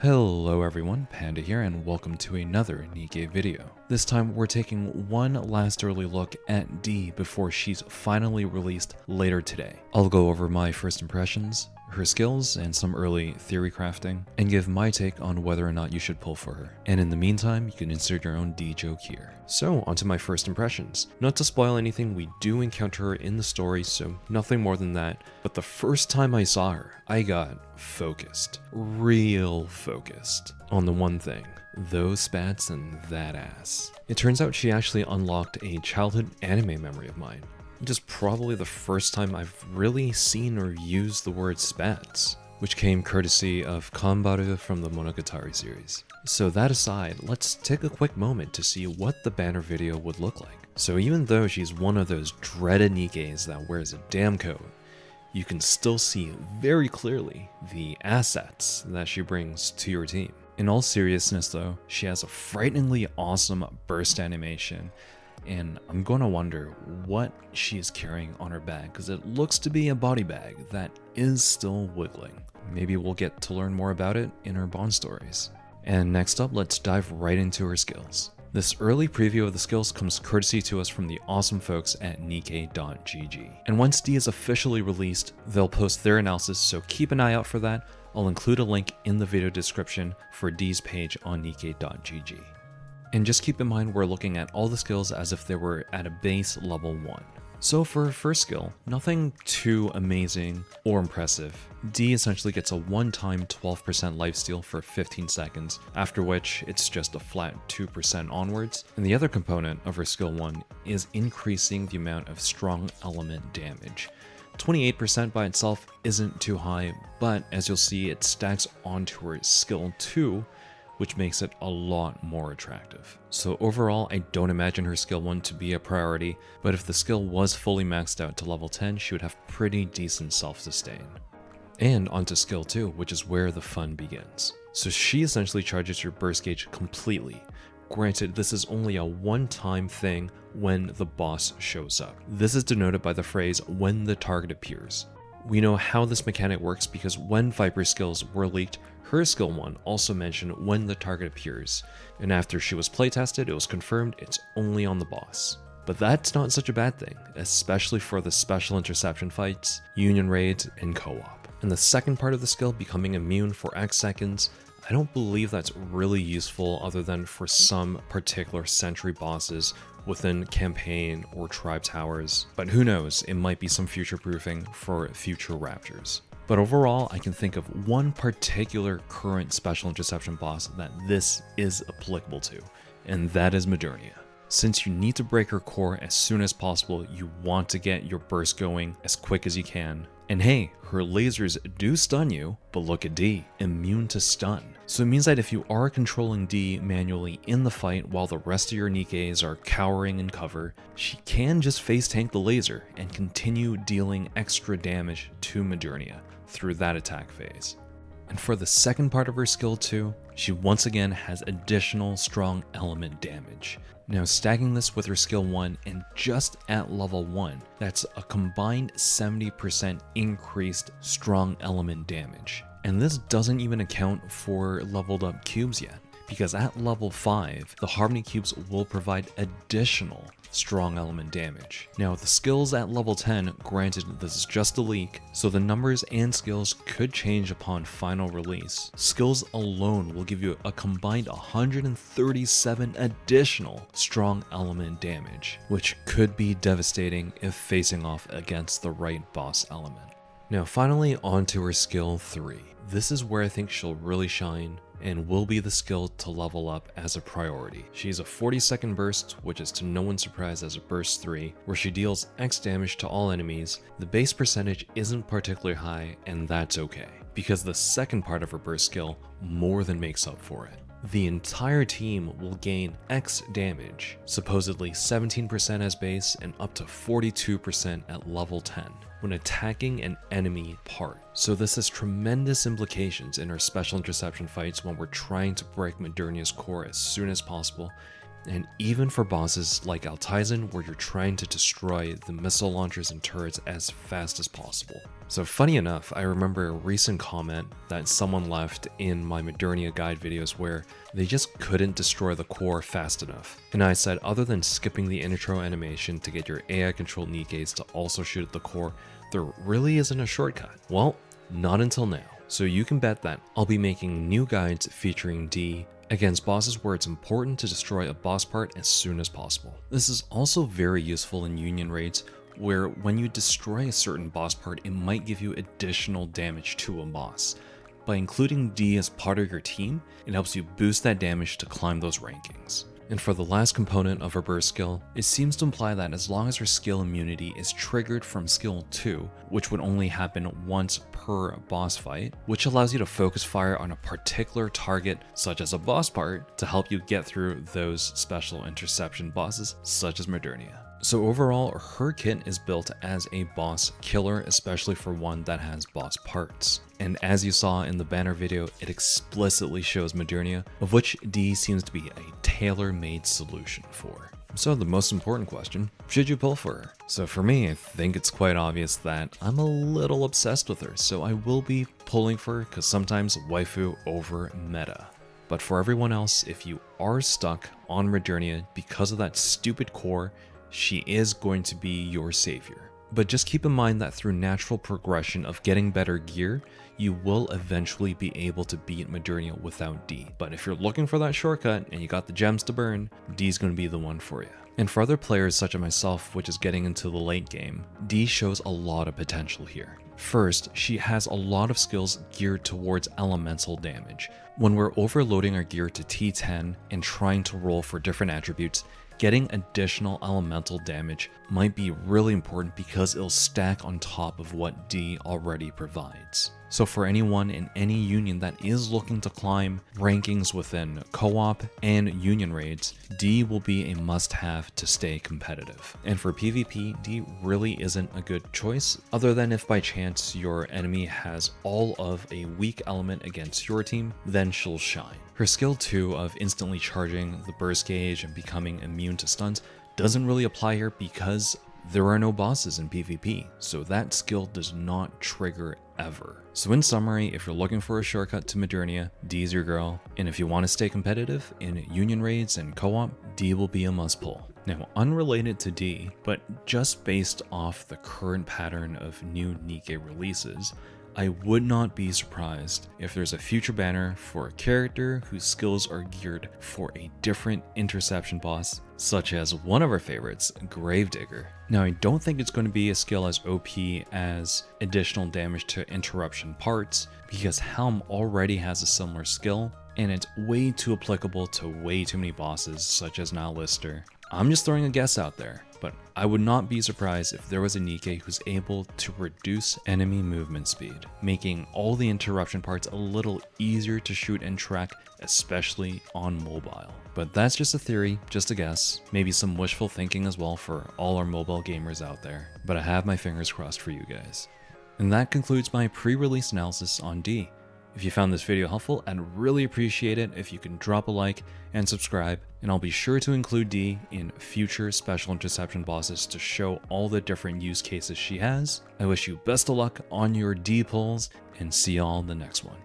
Hello everyone, Panda here, and welcome to another Nikke video. This time we're taking one last early look at D before she's finally released later today. I'll go over my first impressions, her skills, and some early theory crafting, and give my take on whether or not you should pull for her. And in the meantime, you can insert your own D joke here. So, onto my first impressions. Not to spoil anything, we do encounter her in the story, so nothing more than that. But the first time I saw her, I got focused. Real focused. On the one thing. Those spats and that ass. It turns out she actually unlocked a childhood anime memory of mine. Which is probably the first time I've really seen or used the word spats, which came courtesy of Kanbaru from the Monogatari series. So that aside, let's take a quick moment to see what the banner video would look like. So even though she's one of those dreaded Nikkes that wears a damn coat, you can still see very clearly the assets that she brings to your team. In all seriousness though, she has a frighteningly awesome burst animation, and I'm gonna wonder what she's carrying on her bag, because it looks to be a body bag that is still wiggling. Maybe we'll get to learn more about it in her Bond stories. And next up, let's dive right into her skills. This early preview of the skills comes courtesy to us from the awesome folks at Nikke.gg. And once D is officially released, they'll post their analysis, so keep an eye out for that. I'll include a link in the video description for D's page on Nikke.gg. And just keep in mind we're looking at all the skills as if they were at a base level 1. So for her first skill, nothing too amazing or impressive. D essentially gets a one-time 12% lifesteal for 15 seconds, after which it's just a flat 2% onwards. And the other component of her skill 1 is increasing the amount of strong element damage. 28% by itself isn't too high, but as you'll see, it stacks onto her skill 2, which makes it a lot more attractive. So overall, I don't imagine her skill 1 to be a priority, but if the skill was fully maxed out to level 10, she would have pretty decent self-sustain. And onto skill 2, which is where the fun begins. So she essentially charges your burst gauge completely. Granted, this is only a one-time thing when the boss shows up. This is denoted by the phrase, when the target appears. We know how this mechanic works because when Viper's skills were leaked, her skill 1 also mentioned when the target appears, and after she was playtested, it was confirmed it's only on the boss. But that's not such a bad thing, especially for the special interception fights, union raids, and co-op. And the second part of the skill, becoming immune for X seconds, I don't believe that's really useful other than for some particular sentry bosses within campaign or tribe towers, but who knows, it might be some future proofing for future raptures. But overall, I can think of one particular current special interception boss that this is applicable to, and that is Modernia. Since you need to break her core as soon as possible, you want to get your burst going as quick as you can. And hey, her lasers do stun you, but look at D, immune to stun. So it means that if you are controlling D manually in the fight while the rest of your Nikkes are cowering in cover, she can just face tank the laser and continue dealing extra damage to Modernia through that attack phase. And for the second part of her skill 2, she once again has additional strong element damage. Now stacking this with her skill 1 and just at level 1, that's a combined 70% increased strong element damage. And this doesn't even account for leveled up cubes yet, because at level 5, the Harmony cubes will provide additional strong element damage. Now the skills at level 10, granted this is just a leak, so the numbers and skills could change upon final release. Skills alone will give you a combined 137 additional strong element damage, which could be devastating if facing off against the right boss element. Now finally onto her skill 3. This is where I think she'll really shine and will be the skill to level up as a priority. She's a 40-second burst, which is to no one's surprise as a burst 3, where she deals X damage to all enemies. The base percentage isn't particularly high, and that's okay, because the second part of her burst skill more than makes up for it. The entire team will gain X damage, supposedly 17% as base and up to 42% at level 10, when attacking an enemy part. So this has tremendous implications in our special interception fights when we're trying to break Modernia's core as soon as possible, and even for bosses like Alteisen where you're trying to destroy the missile launchers and turrets as fast as possible. So funny enough, I remember a recent comment that someone left in my Modernia guide videos where they just couldn't destroy the core fast enough. And I said other than skipping the intro animation to get your AI controlled Nikkes to also shoot at the core, there really isn't a shortcut. Well, not until now. So you can bet that I'll be making new guides featuring D against bosses where it's important to destroy a boss part as soon as possible. This is also very useful in Union raids where when you destroy a certain boss part, it might give you additional damage to a boss. By including D as part of your team, it helps you boost that damage to climb those rankings. And for the last component of her burst skill, it seems to imply that as long as her skill immunity is triggered from skill 2, which would only happen once per boss fight, which allows you to focus fire on a particular target such as a boss part to help you get through those special interception bosses such as Modernia. So overall, her kit is built as a boss killer, especially for one that has boss parts. And as you saw in the banner video, it explicitly shows Modernia, of which D seems to be a tailor-made solution for. So the most important question, should you pull for her? So for me, I think it's quite obvious that I'm a little obsessed with her, so I will be pulling for her because sometimes waifu over meta. But for everyone else, if you are stuck on Modernia because of that stupid core, she is going to be your savior. But just keep in mind that through natural progression of getting better gear, you will eventually be able to beat Modernia without D. But if you're looking for that shortcut and you got the gems to burn, D is going to be the one for you. And for other players such as myself, which is getting into the late game, D shows a lot of potential here. First, she has a lot of skills geared towards elemental damage. When we're overloading our gear to T10 and trying to roll for different attributes, getting additional elemental damage might be really important because it'll stack on top of what D already provides. So for anyone in any union that is looking to climb rankings within co-op and union raids, D will be a must-have to stay competitive. And for PvP, D really isn't a good choice, other than if by chance your enemy has all of a weak element against your team, then she'll shine. Her skill 2 of instantly charging the burst gauge and becoming immune to stuns doesn't really apply here because there are no bosses in PvP, so that skill does not trigger ever. So in summary, if you're looking for a shortcut to Modernia, D is your girl, and if you want to stay competitive in union raids and co-op, D will be a must pull. Now, unrelated to D, but just based off the current pattern of new Nikke releases, I would not be surprised if there's a future banner for a character whose skills are geared for a different interception boss, such as one of our favorites, Gravedigger. Now, I don't think it's going to be a skill as OP as additional damage to interruption parts, because Helm already has a similar skill, and it's way too applicable to way too many bosses, such as now Lister. I'm just throwing a guess out there, but I would not be surprised if there was a Nikke who's able to reduce enemy movement speed, making all the interruption parts a little easier to shoot and track, especially on mobile. But that's just a theory, just a guess, maybe some wishful thinking as well for all our mobile gamers out there, but I have my fingers crossed for you guys. And that concludes my pre-release analysis on D. If you found this video helpful, I'd really appreciate it if you can drop a like and subscribe, and I'll be sure to include D in future special interception bosses to show all the different use cases she has. I wish you best of luck on your D pulls, and see y'all in the next one.